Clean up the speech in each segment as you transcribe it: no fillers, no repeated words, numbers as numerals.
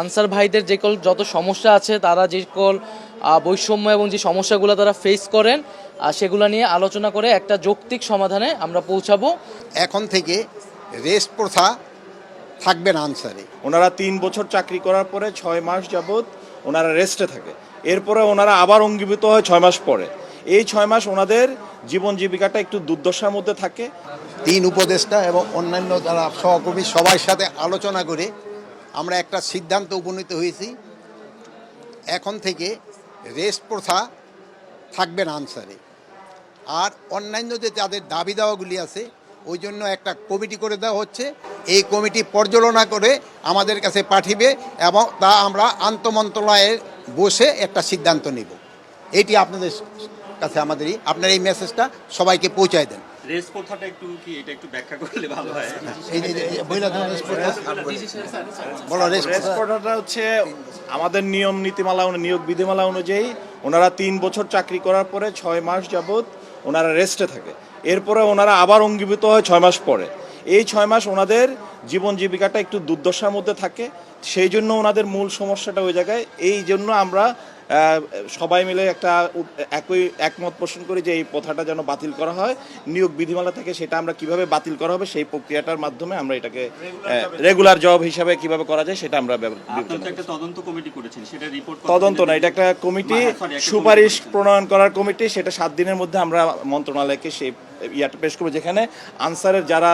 Answer ভাইদের যত সমস্যা আছে, তারা বৈষম্য এবং যে সমস্যাগুলো তারা ফেস করেন, সেগুলো নিয়ে আলোচনা করে একটা যৌক্তিক সমাধানে আমরা পৌঁছাবো। এখন থেকে রেস্ট প্রথা থাকবে না আনসারে। ওনারা 3 বছর চাকরি করার পরে 6 মাস যাবৎ ওনারা রেস্টে থাকে, এরপরে ওনারা আবার অঙ্গীভূত হয় 6 মাস পরে। এই 6 মাস ওনাদের জীবন জীবিকাটা একটু দুর্দশার মধ্যে থাকে। 3 উপদেষ্টা এবং অন্যান্য যারা সহকর্মী সবার সাথে আলোচনা করে আমরা একটা সিদ্ধান্ত উপনীত হয়েছি, এখন থেকে রেস্ট প্রথা থাকবে না আনসারে। আর অন্যান্য যে তাদের দাবি দাওয়াগুলি আছে, ওই জন্য একটা কমিটি করে দেওয়া হচ্ছে। এই কমিটি পর্যালোচনা করে আমাদের কাছে পাঠিয়ে এবং তা আমরা আন্তঃমন্ত্রণালয়ে বসে একটা সিদ্ধান্ত নেব। এটি আপনাদের কাছে আপনার এই মেসেজটা সবাইকে পৌঁছায় দেন। রেস প্রথাটা এটা একটু ব্যাখ্যা করলে ভালো হয়। রেস প্রথাটা হচ্ছে আমাদের নিয়ম নীতিমালা, নিয়োগ বিধিমালা অনুযায়ী ওনারা 3 বছর চাকরি করার পরে 6 মাস যাবৎ ওনারা রেস্টে থাকে, এরপরে ওনারা আবার অঙ্গীভূত হয় 6 মাস পরে। এই 6 মাস ওনাদের জীবন জীবিকাটা একটু দুর্দশার মধ্যে থাকে, সেই জন্য ওনাদের মূল সমস্যাটা ওই জায়গায়। এই জন্য আমরা সবাই মিলে একটা একমত পোষণ করি যে এই প্রথাটা যেন বাতিল করা হয়। নিয়োগ বিধিমালা থেকে সেটা আমরা কিভাবে বাতিল করা হবে, সেই প্রক্রিয়াটার মাধ্যমে আমরা এটাকে রেগুলার জব হিসাবে কিভাবে করা যায় সেটা আমরা তদন্ত কমিটি করেছেন, সেটা রিপোর্ট তদন্ত না, এটা একটা কমিটি, সুপারিশ প্রণয়ন করার কমিটি। সেটা 7 দিনের মধ্যে আমরা মন্ত্রণালয়কে সেই ইয়াটা পেশ করবো, যেখানে আনসারের যারা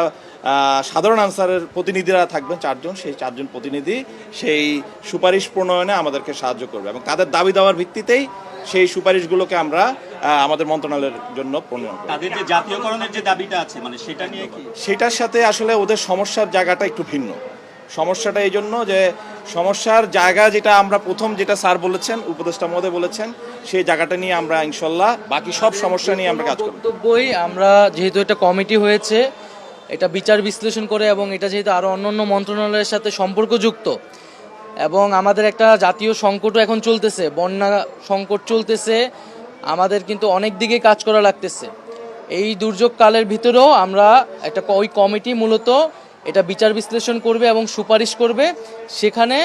সাধারণ আনসারের প্রতিনিধিরা থাকবেন 4 জন, সেই 4 জন প্রতিনিধি সেই সুপারিশ প্রণয়নে আমাদেরকে সাহায্য করবে এবং তাদের দাবি দেওয়ার ভিত্তিতেই সেই সুপারিশগুলোকে আমরা আমাদের মন্ত্রণালয়ের জন্য প্রণয়ন করব। তাদের যে জাতীয়করণের যে দাবিটা আছে, মানে সেটা নিয়ে কি? সেটার সাথে আসলে ওদের সমস্যার জায়গাটা একটু ভিন্ন। সমস্যাটা এই জন্য যে সমস্যার জায়গা যেটা আমরা যেটা স্যার বলেছেন, উপদেষ্টা মহোদয় বলেছেন, সেই জায়গাটা নিয়ে আমরা ইনশাল্লাহ বাকি সব সমস্যা নিয়ে আমরা কাজ করব। বক্তব্যই আমরা যেহেতু একটা কমিটি হয়েছে, এটা বিচার বিশ্লেষণ করে এবং এটা যেহেতু আরও অন্যান্য মন্ত্রণালয়ের সাথে সম্পর্কযুক্ত এবং আমাদের একটা জাতীয় সংকটও এখন চলতেছে, বন্যা সংকট চলতেছে, আমাদের কিন্তু অনেক দিকে কাজ করা লাগতেছে। এই দুর্যোগ কালের ভিতরেও আমরা ওই কমিটি মূলত এটা বিচার বিশ্লেষণ করবে এবং সুপারিশ করবে। সেখানে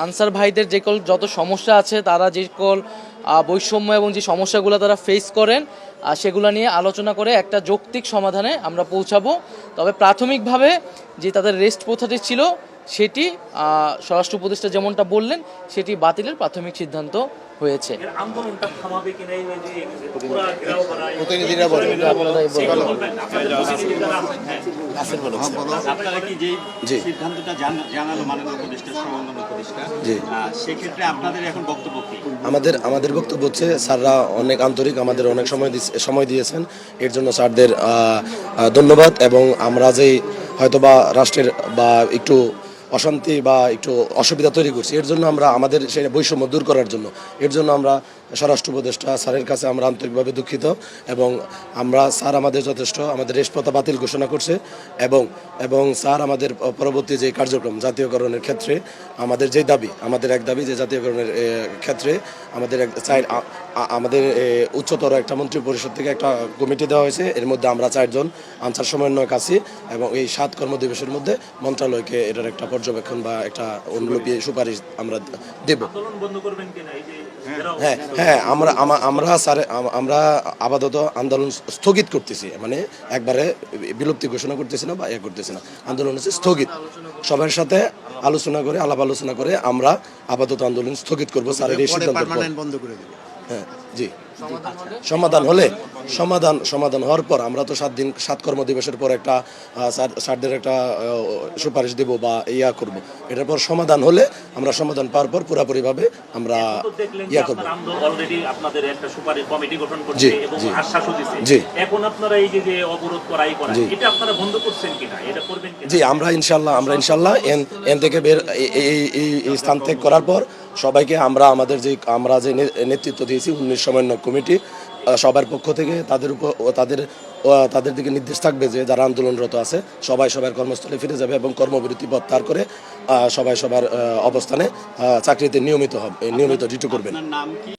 আনসার ভাইদের যত সমস্যা আছে, তারা বৈষম্য এবং যে সমস্যাগুলো তারা ফেস করেন, সেগুলো নিয়ে আলোচনা করে একটা যৌক্তিক সমাধানে আমরা পৌঁছাবো। তবে প্রাথমিকভাবে যে তাদের রেস্ট প্রথাটি ছিল, সেটি স্বরাষ্ট্র উপদেষ্টা যেমনটা বললেন, সেটি বাতিলের প্রাথমিক সিদ্ধান্ত হয়েছে। আমাদের বক্তব্য হচ্ছে, স্যাররা অনেক আন্তরিক, আমাদের অনেক সময় দিয়েছেন, এর জন্য স্যারদের ধন্যবাদ। এবং আমরা যে হয়তোবা রাষ্ট্রের বা একটু অশান্তি বা একটু অসুবিধা তৈরি করছি, এর জন্য আমরা আমাদের সেই বৈষম্য দূর করার জন্য আমরা স্বরাষ্ট্র উপদেষ্টা স্যারের কাছে আমরা আন্তরিকভাবে দুঃখিত। এবং স্যার আমাদের যথেষ্ট, আমাদের রেস্ট প্রথা বাতিল ঘোষণা করছে এবং স্যার আমাদের পরবর্তী যে কার্যক্রম জাতীয়করণের ক্ষেত্রে আমাদের যে দাবি, আমাদের এক দাবি যে জাতীয়করণের ক্ষেত্রে আমাদের উচ্চতর একটা মন্ত্রী পরিষদ থেকে একটা কমিটি দেওয়া হয়েছে। এর মধ্যে আমরা 4 জন আনসার সমন্বয়ক আছি এবং এই 7 কর্মদিবসের মধ্যে মন্ত্রণালয়কে এটার একটা পর্যবেক্ষণ বা একটা অনুলিপি সুপারিশ আমরা দেব। হ্যাঁ, আমরা আপাতত আন্দোলন স্থগিত করতেছি, মানে একবারে বিলুপ্তি ঘোষণা করতেছি না বা করতেছি না, আন্দোলন হচ্ছে স্থগিত। সবার সাথে আলাপ আলোচনা করে আমরা আপাতত আন্দোলন স্থগিত করবো স্যারের এই সিদ্ধান্ত বন্ধ করে দেব। হ্যাঁ, জি। সমাধান হওয়ার পর আমরা তো 7 কর্মদিবসের পর একটা স্যারদের একটা সুপারিশ দেব বা করব। এটার পর সমাধান হলে আমরা সমাধান পাওয়ার পর পুরোপুরিভাবে আমরা করব। অলরেডি আপনাদের একটা সুপারিশ কমিটি গঠন করছে এবং আশ্বাসও দিয়েছে। জি। এখন আপনারা এই যে অবরোধ করা এটা আপনারা বন্ধ করছেন কিনা, এটা করবেন কিনা? জি, আমরা ইনশাআল্লাহ এন থেকে বের এই স্থান ত্যাগ করার পর সবাইকে আমরা যে নেতৃত্ব দিয়েছি 19 সমন্বয় কমিটি, সবার পক্ষ থেকে তাদের দিকে নির্দেশ থাকবে যে যারা আন্দোলনরত আছে সবার কর্মস্থলে ফিরে যাবে এবং কর্মবিরতি প্রত্যাহার করে সবার অবস্থানে চাকরিতে নিয়মিত ডিউটি করবেন। নাম কি?